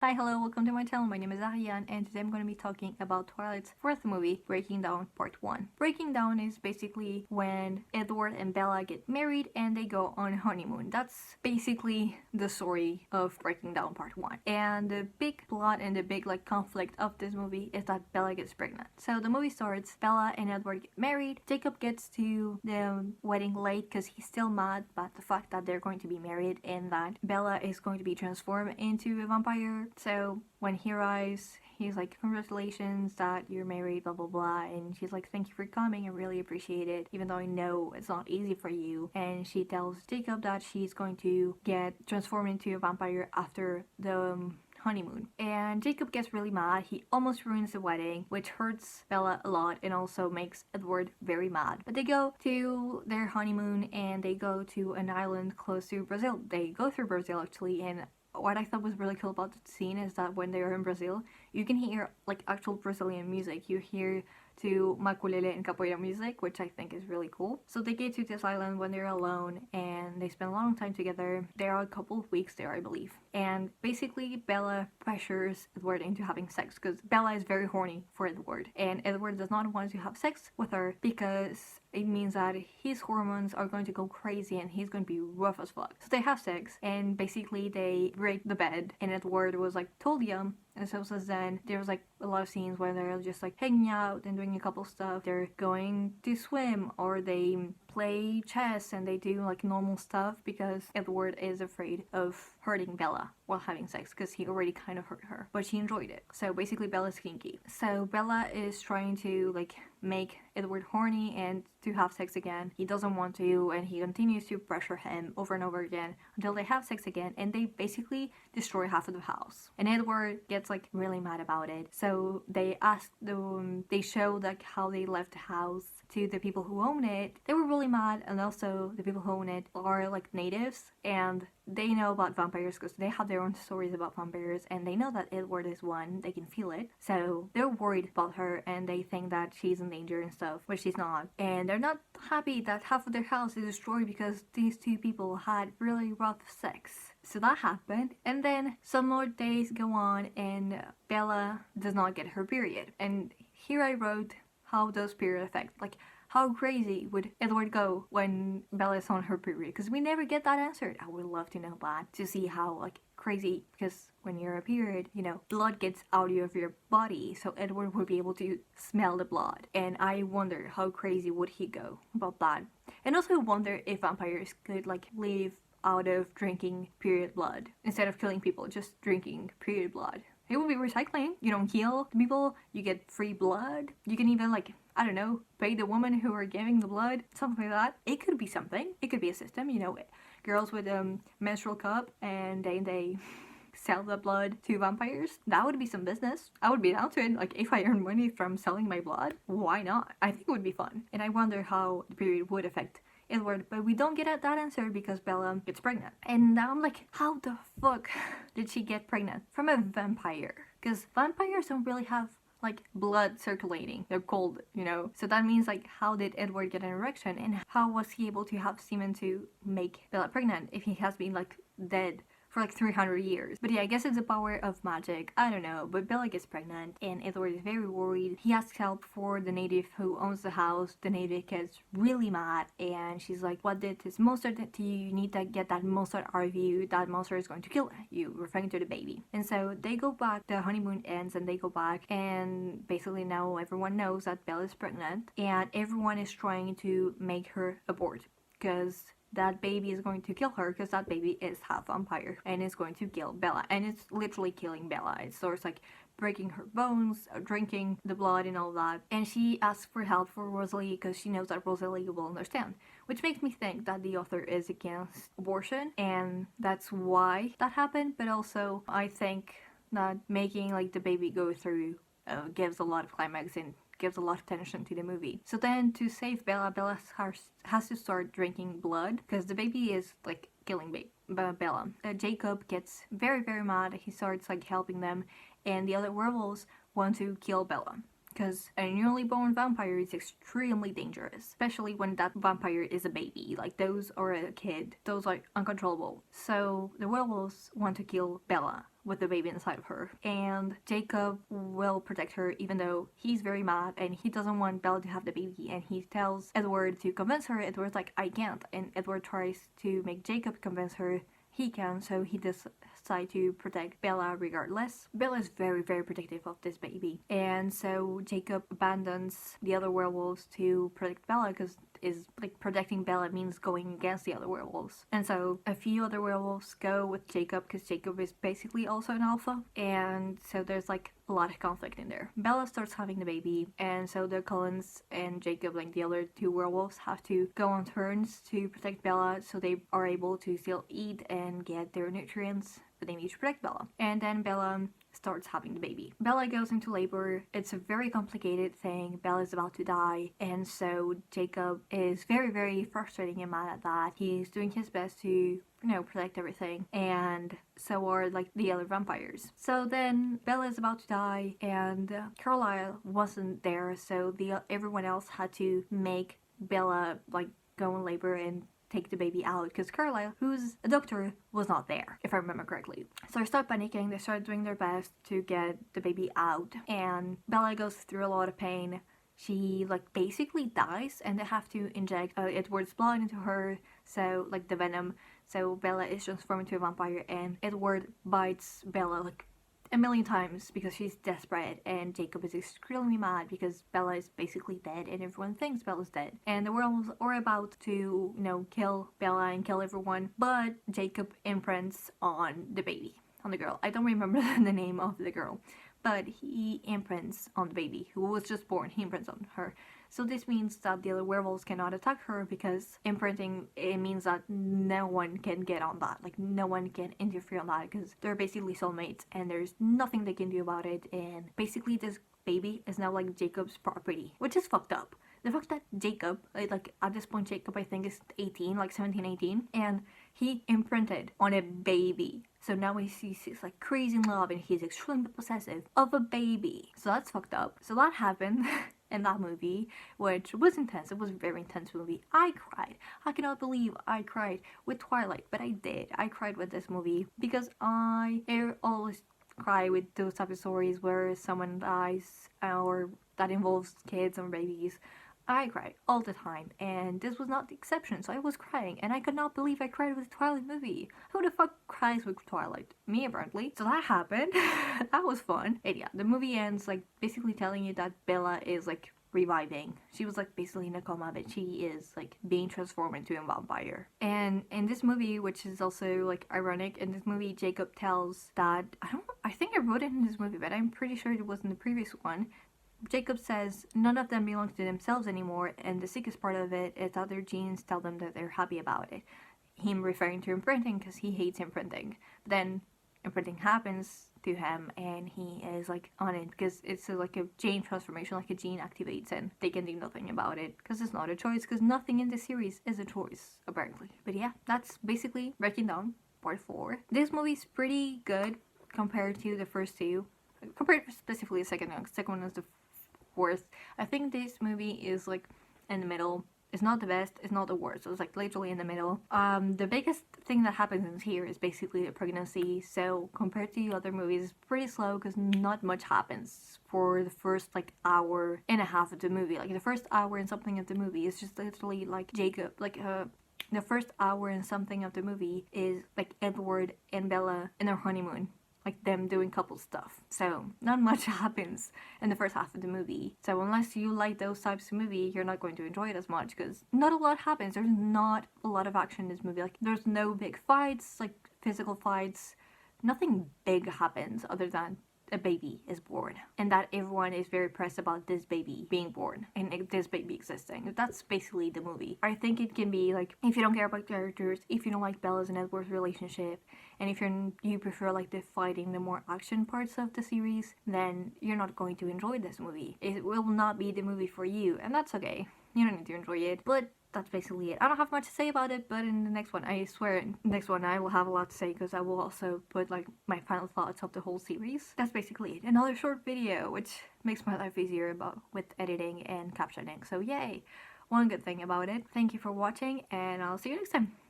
Hi, hello, welcome to my channel. My name is Ariane, and today I'm going to be talking about Twilight's fourth movie, Breaking Down Part 1. Breaking Down is basically when Edward and Bella get married and they go on honeymoon. That's basically the story of Breaking Down Part 1. And the big plot and the big conflict of this movie is that Bella gets pregnant. So the movie starts, Bella and Edward get married. Jacob gets to the wedding late because he's still mad about the fact that they're going to be married and that Bella is going to be transformed into a vampire. So when he arrives, he's like, congratulations that you're married, blah blah blah, and she's like, thank you for coming, I really appreciate it, even though I know it's not easy for you. And she tells Jacob that she's going to get transformed into a vampire after the honeymoon. And Jacob gets really mad. He almost ruins the wedding, which hurts Bella a lot and also makes Edward very mad. But they go to their honeymoon and they go to an island close to Brazil. They go through Brazil actually, and what I thought was really cool about the scene is that when they're in Brazil, you can hear like actual Brazilian music. You hear to maculele and capoeira music, which I think is really cool. So they get to this island when they're alone and they spend a long time together. There are a couple of weeks there, I believe. And basically Bella pressures Edward into having sex because Bella is very horny for Edward, and Edward does not want to have sex with her because it means that his hormones are going to go crazy and he's going to be rough as fuck. So they have sex and basically they break the bed, and Edward was like, told you. And so since then, there's like a lot of scenes where they're just like hanging out and doing a couple stuff. They're going to swim or they play chess and they do like normal stuff because Edward is afraid of hurting Bella while having sex because he already kind of hurt her, but she enjoyed it. So basically Bella's kinky. So Bella is trying to like make Edward horny and to have sex again. He doesn't want to, and he continues to pressure him over and over again until they have sex again, and they basically destroy half of the house. And Edward gets like really mad about it. So they they show like how they left the house to the people who own it. They were really mad, and also the people who own it are like natives and they know about vampires because they have their own stories about vampires, and they know that Edward is one. They can feel it. So they're worried about her and they think that she's in danger and stuff, but she's not. And they're not happy that half of their house is destroyed because these two people had really rough sex. So that happened, and then some more days go on and Bella does not get her period. And here I wrote, how does period affect? Like, how crazy would Edward go when Bella is on her period? Because we never get that answered. I would love to know that, to see how like crazy, because when you're a period, you know, blood gets out of your body, so Edward would be able to smell the blood. And I wonder how crazy would he go about that. And also I wonder if vampires could like live out of drinking period blood instead of killing people, just drinking period blood. It would be recycling. You don't kill people, you get free blood. You can even like, I don't know, pay the women who are giving the blood, something like that. It could be something. It could be a system, you know, girls with a menstrual cup and they sell the blood to vampires. That would be some business. I would be down to it. Like, if I earn money from selling my blood, why not? I think it would be fun. And I wonder how the period would affect Edward, but we don't get that answer because Bella gets pregnant. And now I'm like, how the fuck did she get pregnant from a vampire? Because vampires don't really have like blood circulating. They're cold, you know? So that means like, how did Edward get an erection, and how was he able to have semen to make Bella pregnant if he has been like dead for like 300 years. But yeah, I guess it's the power of magic. I don't know. But Bella gets pregnant and Edward is very worried. He asks help for the native who owns the house. The native gets really mad and she's like, what did this monster do to you? You need to get that monster out of you. That monster is going to kill you, referring to the baby. And so they go back. The honeymoon ends and they go back, and basically now everyone knows that Bella is pregnant and everyone is trying to make her abort because that baby is going to kill her, because that baby is half vampire and is going to kill Bella, and it's literally killing Bella. It starts like breaking her bones, drinking the blood and all that. And she asks for help for Rosalie because she knows that Rosalie will understand, which makes me think that the author is against abortion and that's why that happened. But also I think that making like the baby go through gives a lot of climax and gives a lot of tension to the movie. So then to save Bella, Bella has to start drinking blood because the baby is like killing Bella. Jacob gets very mad. He starts like helping them, and the other werewolves want to kill Bella because a newly born vampire is extremely dangerous, especially when that vampire is a baby. Like those are a kid, those are uncontrollable. So the werewolves want to kill Bella with the baby inside of her, and Jacob will protect her even though he's very mad and he doesn't want Bella to have the baby, and he tells Edward to convince her. Edward's like, I can't, and Edward tries to make Jacob convince her he can, so he decides to protect Bella regardless. Bella is very, very protective of this baby, and so Jacob abandons the other werewolves to protect Bella, because is like protecting Bella means going against the other werewolves. And so a few other werewolves go with Jacob because Jacob is basically also an alpha, and so there's like a lot of conflict in there. Bella starts having the baby, and so the Cullens and Jacob, like the other two werewolves, have to go on turns to protect Bella, so they are able to still eat and get their nutrients, but they need to protect Bella. And then Bella starts having the baby. Bella goes into labor. It's a very complicated thing. Bella is about to die, and so Jacob is very, very frustrated and mad at that. He's doing his best to protect everything, and so are like the other vampires. So then Bella is about to die, and Carlisle wasn't there, so everyone else had to make Bella like go in labor and take the baby out, because Carlisle, who's a doctor, was not there, if I remember correctly. So they start panicking, they start doing their best to get the baby out, and Bella goes through a lot of pain. She like basically dies, and they have to inject Edward's blood into her, so like the venom. So Bella is transformed into a vampire, and Edward bites Bella like a million times because she's desperate, and Jacob is extremely mad because Bella is basically dead and everyone thinks Bella's dead. And the werewolves are about to, kill Bella and kill everyone, but Jacob imprints on the baby, on the girl. I don't remember the name of the girl, but he imprints on the baby who was just born. He imprints on her. So this means that the other werewolves cannot attack her, because imprinting, it means that no one can get on that. Like, no one can interfere on that, because they're basically soulmates and there's nothing they can do about it. And basically this baby is now like Jacob's property, which is fucked up. The fact that Jacob, like at this point Jacob I think is 18, like 17, 18, and he imprinted on a baby. So now he's like crazy in love and he's extremely possessive of a baby. So that's fucked up. So that happened in that movie, which was intense. It was a very intense movie. I cried. I cannot believe I cried with Twilight, but I did. I cried with this movie because I always cry with those type of stories where someone dies or that involves kids or babies. I cry all the time, and this was not the exception, so I was crying, and I could not believe I cried with a Twilight movie. Who the fuck cries with Twilight? Me, apparently. So that happened. That was fun. And yeah, the movie ends, like, basically telling you that Bella is, like, reviving. She was, like, basically in a coma, but she is, like, being transformed into a vampire. And in this movie, which is also, like, ironic, in this movie, Jacob tells that, I think I wrote it in this movie, but I'm pretty sure it was in the previous one. Jacob says none of them belong to themselves anymore, and the sickest part of it is that their genes tell them that they're happy about it. Him referring to imprinting because he hates imprinting. But then imprinting happens to him and he is like on it because it's like a gene transformation, like a gene activates and they can do nothing about it because it's not a choice, because nothing in the series is a choice, apparently. But yeah, that's basically Breaking Down Part 4. This movie's pretty good compared to the first two. Compared specifically the second one. Second one is the worst. I think this movie is like in the middle. It's not the best, it's not the worst. So it's like literally in the middle. The biggest thing that happens in here is basically the pregnancy. So compared to the other movies, it's pretty slow because not much happens for the first like hour and a half of the movie. Like the first hour and something of the movie is just literally like Jacob, like the first hour and something of the movie is like Edward and Bella in their honeymoon. Like them doing couple stuff. So not much happens in the first half of the movie. So unless you like those types of movie, you're not going to enjoy it as much because not a lot happens. There's not a lot of action in this movie. Like there's no big fights, like physical fights. Nothing big happens other than a baby is born and that everyone is very pressed about this baby being born and this baby existing. That's basically the movie. I think it can be like, if you don't care about characters, if you don't like Bella's and Edward's relationship, and if you prefer like the fighting, the more action parts of the series, then you're not going to enjoy this movie. It will not be the movie for you, and that's okay. You don't need to enjoy it, but that's basically it. I don't have much to say about it, but in the next one, I swear, in the next one I will have a lot to say because I will also put like my final thoughts of the whole series. That's basically it. Another short video, which makes my life easier with editing and captioning. So yay! One good thing about it. Thank you for watching, and I'll see you next time.